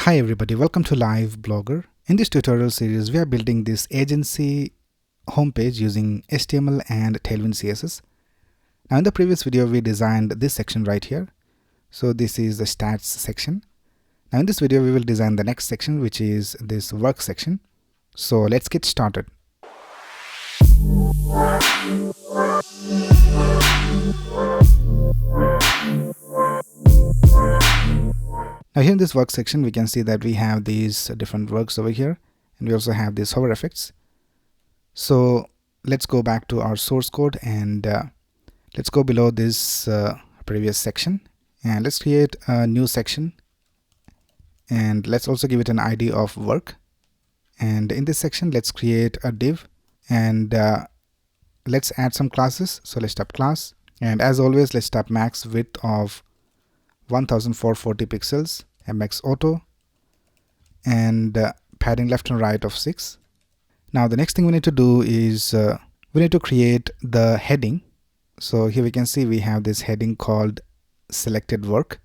Hi everybody, welcome to Live Blogger. In this tutorial series, we are building this agency homepage using HTML and Tailwind CSS. Now in the previous video, we designed this section right here. So this is the stats section. Now in this video, we will design the next section, which is this work section. So let's get started. Now here in this work section, we can see that we have these different works over here, and we also have these hover effects. So let's go back to our source code and let's go below this previous section, and let's create a new section, and let's also give it an ID of work. And in this section, let's create a div, and let's add some classes. So let's type class, and as always, let's type max width of 1440 pixels, MX auto, and padding left and right of 6. Now the next thing we need to do is we need to create the heading. So here we can see we have this heading called selected work.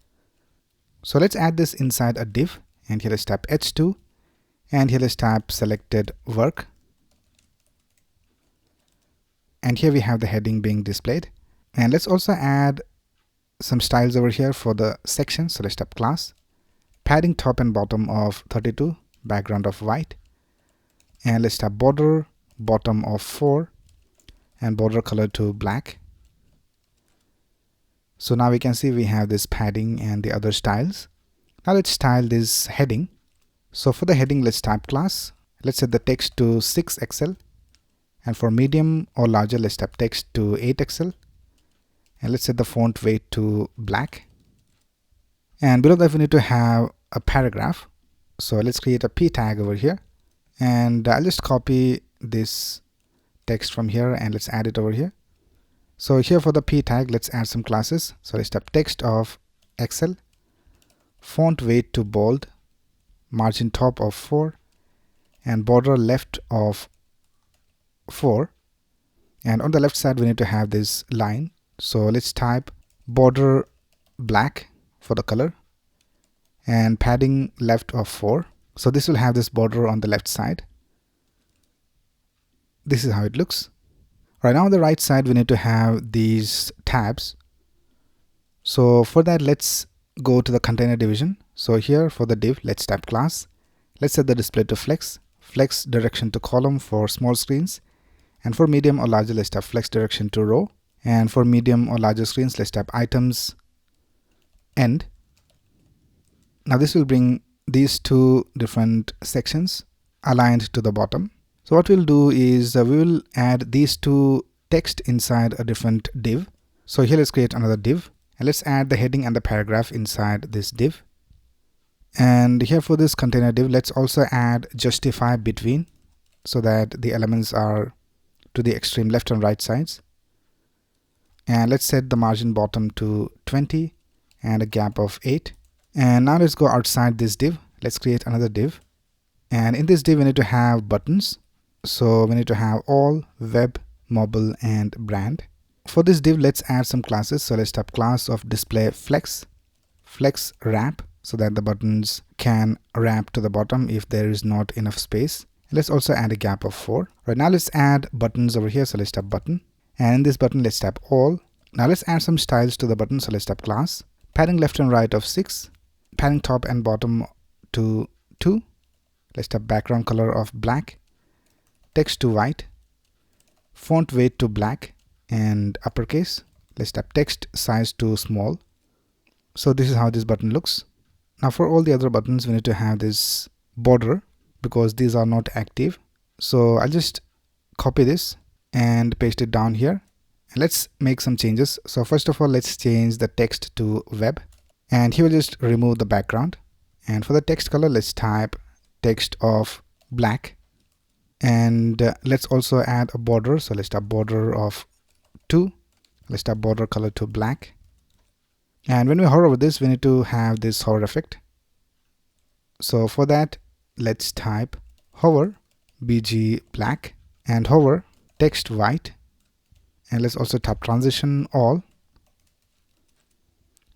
So let's add this inside a div, and here let's type h2, and here let's type selected work, and here we have the heading being displayed. And let's also add some styles over here for the section. So let's type class, padding top and bottom of 32, background of white, and let's type border bottom of 4 and border color to black. So now we can see we have this padding and the other styles. Now let's style this heading. So for the heading, let's type class, let's set the text to 6 XL, and for medium or larger, let's type text to 8 XL. And let's set the font weight to black. And below that, we need to have a paragraph. So let's create a p tag over here, and I'll just copy this text from here and let's add it over here. So here for the p tag, let's add some classes. So let's type text of XL, font weight to bold, margin top of 4, and border left of 4. And on the left side, we need to have this line. So let's type border black for the color and padding left of 4. So this will have this border on the left side. This is how it looks. Right now on the right side, we need to have these tabs. So for that, let's go to the container division. So here for the div, let's type class. Let's set the display to flex, flex direction to column for small screens. And for medium or larger, let's type flex direction to row. And for medium or larger screens, let's type items end. Now this will bring these two different sections aligned to the bottom. So what we'll do is we will add these two text inside a different div. So here let's create another div, and let's add the heading and the paragraph inside this div. And here for this container div, let's also add justify between, so that the elements are to the extreme left and right sides. And let's set the margin bottom to 20 and a gap of 8. And now let's go outside this div. Let's create another div. And in this div, we need to have buttons. So we need to have all, web, mobile, and brand. For this div, let's add some classes. So let's type class of display flex, flex wrap, so that the buttons can wrap to the bottom if there is not enough space. Let's also add a gap of 4. Right now, let's add buttons over here. So let's type button. And in this button, let's type all. Now let's add some styles to the button. So let's type class, padding left and right of 6, padding top and bottom to 2. Let's type background color of black, text to white, font weight to black and uppercase. Let's type text size to small. So this is how this button looks. Now for all the other buttons, we need to have this border because these are not active. So I'll just copy this and paste it down here, and let's make some changes. So first of all, let's change the text to web, and here we'll just remove the background. And for the text color, let's type text of black, and let's also add a border. So let's type border of 2. Let's type border color to black, and when we hover over this, we need to have this hover effect. So for that, let's type hover bg black and hover text white, and let's also type transition all.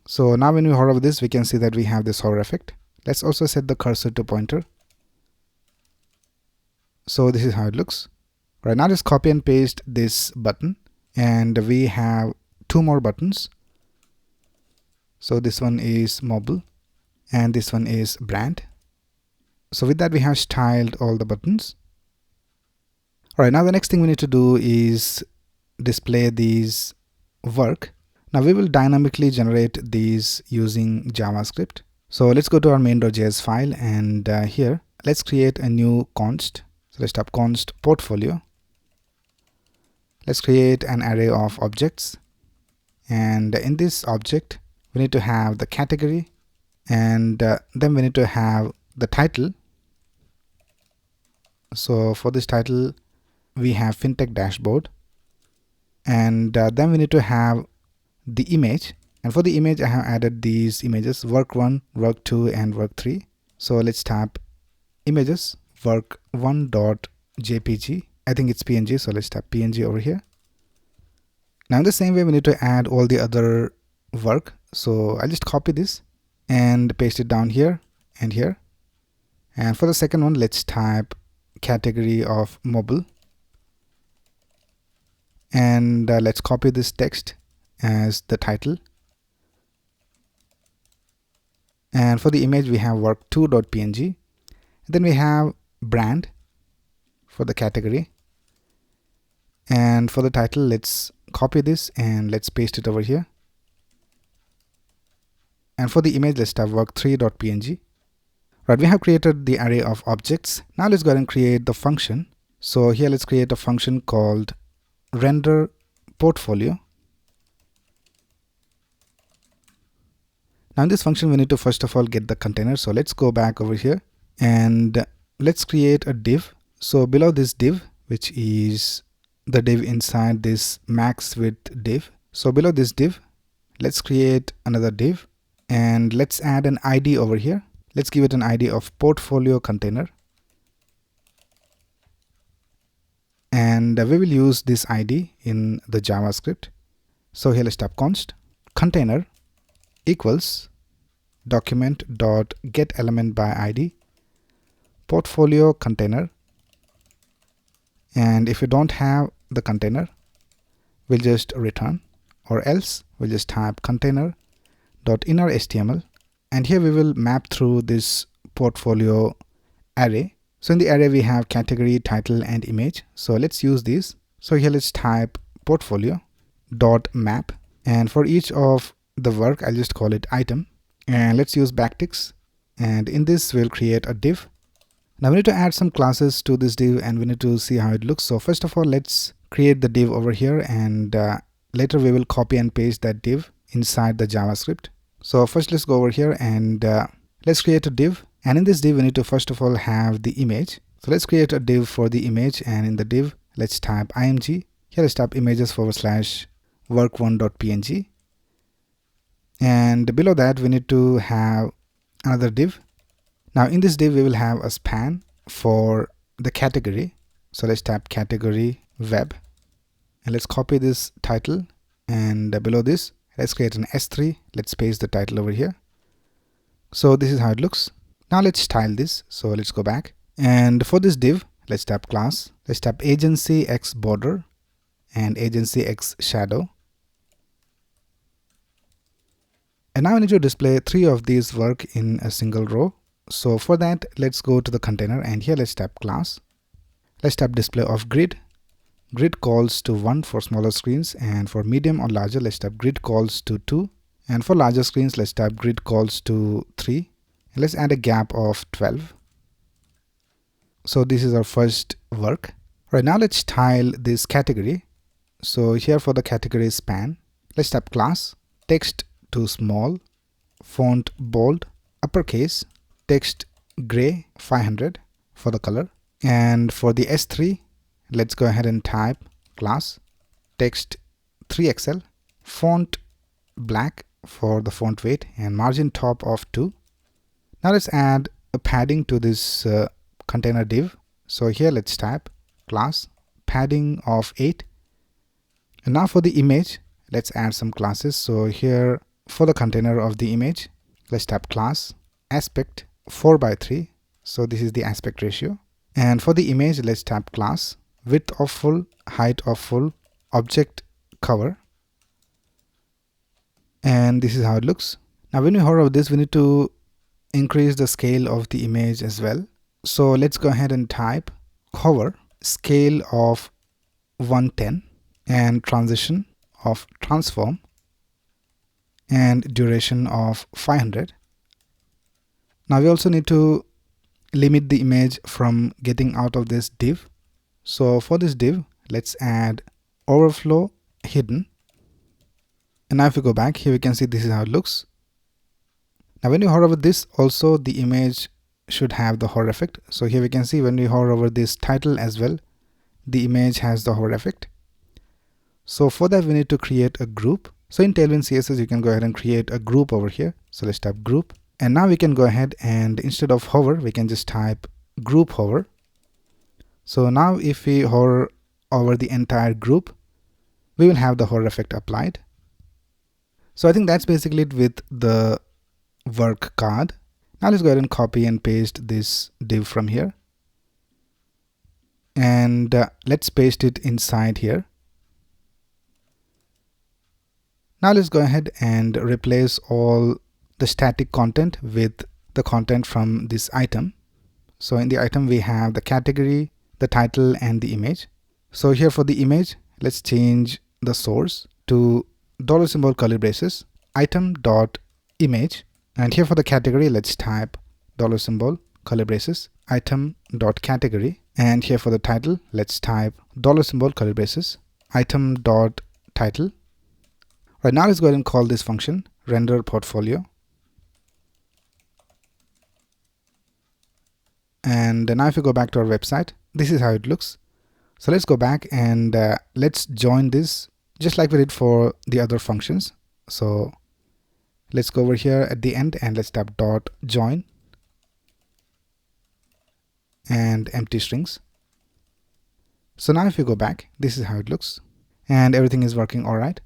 So now when we hover over this, we can see that we have this hover effect. Let's also set the cursor to pointer. So this is how it looks. Right now, just copy and paste this button, and we have two more buttons. So this one is mobile and this one is brand. So with that, we have styled all the buttons. All right, now the next thing we need to do is display these work. Now we will dynamically generate these using JavaScript. So let's go to our main.js file, and here let's create a new const. So let's type const portfolio. Let's create an array of objects, and in this object we need to have the category, and then we need to have the title. So for this title we have fintech dashboard, and then we need to have the image, and for the image I have added these images work1, work2 and work3. So let's type images work1.jpg. I think it's png, so let's type png over here. Now in the same way we need to add all the other work, so I'll just copy this and paste it down here and here. And for the second one, let's type category of mobile, and let's copy this text as the title. And for the image we have work2.png. Then we have brand for the category, and for the title let's copy this and let's paste it over here. And for the image let's type work3.png. Right, we have created the array of objects. Now let's go ahead and create the function. So here let's create a function called render portfolio. Now in this function we need to first of all get the container. So let's go back over here and let's create a div. So below this div, which is the div inside this max width div, so below this div let's create another div, and let's add an ID over here. Let's give it an ID of portfolio container, and we will use this ID in the JavaScript. So here let's type const container equals document.getElementById portfolio container, and if you don't have the container we'll just return, or else we'll just type container.innerHTML, and here we will map through this portfolio array. So in the array we have category, title and image, so let's use these. So here let's type portfolio.map, and for each of the work I'll just call it item, and let's use backticks, and in this we'll create a div. Now we need to add some classes to this div, and we need to see how it looks. So first of all let's create the div over here, and later we will copy and paste that div inside the JavaScript. So first let's go over here and let's create a div, and in this div we need to first of all have the image. So let's create a div for the image, and in the div let's type img. Here let's type images / work1.png, and below that we need to have another div. Now in this div we will have a span for the category. So let's type category web, and let's copy this title, and below this let's create an S3. Let's paste the title over here. So this is how it looks. Now let's style this. So let's go back, and for this div let's type class. Let's type agency x border and agency x shadow, and now I need to display 3 of these work in a single row. So for that let's go to the container, and here let's type class. Let's type display of grid. Grid calls to 1 for smaller screens, and for medium or larger let's type grid calls to 2, and for larger screens let's type grid calls to 3, and let's add a gap of 12. So this is our first work. Right now let's style this category. So here for the category span let's type class, text to small, font bold, uppercase, text gray 500 for the color, and for the S3 let's go ahead and type class, text 3XL, font black for the font weight, and margin top of 2. Now let's add a padding to this container div. So here let's type class padding of 8, and now for the image let's add some classes. So here for the container of the image let's type class aspect 4:3. So this is the aspect ratio. And for the image, let's tap class, width of full, height of full, object cover. And this is how it looks. Now when we hover over this, we need to increase the scale of the image as well. So let's go ahead and type hover, scale of 110, and transition of transform, and duration of 500. Now we also need to limit the image from getting out of this div. So for this div, let's add overflow hidden. And now if we go back here, we can see this is how it looks. Now when you hover over this, also the image should have the hover effect. So here we can see when we hover over this title as well, the image has the hover effect. So for that, we need to create a group. So in Tailwind CSS, you can go ahead and create a group over here. So let's type group. And now we can go ahead and instead of hover, we can just type group hover. So now if we hover over the entire group, we will have the hover effect applied. So I think that's basically it with the work card. Now let's go ahead and copy and paste this div from here. And let's paste it inside here. Now let's go ahead and replace all the static content with the content from this item. So in the item, we have the category, the title, and the image. So here for the image, let's change the source to $symbol curly braces, item.image. And here for the category, let's type $symbol curly braces, item.category. And here for the title, let's type $symbol curly braces, item.title. Right now, let's go ahead and call this function render portfolio. And now if you go back to our website, this is how it looks. So let's go back and let's join this just like we did for the other functions. So let's go over here at the end and let's tap dot join and empty strings. So now if you go back, this is how it looks and everything is working all right.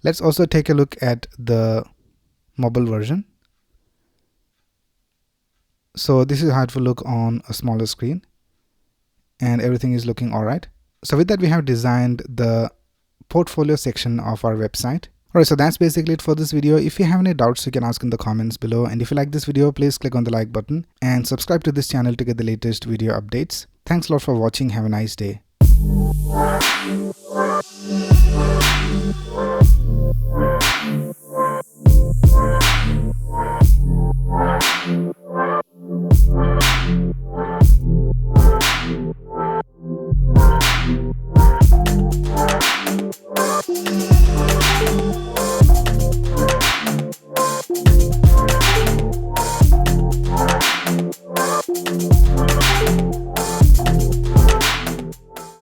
Let's also take a look at the mobile version. So this is how it will look on a smaller screen and everything is looking all right. So with that, we have designed the portfolio section of our website. Alright, so that's basically it for this video. If you have any doubts, you can ask in the comments below. And if you like this video, please click on the like button and subscribe to this channel to get the latest video updates. Thanks a lot for watching. Have a nice day.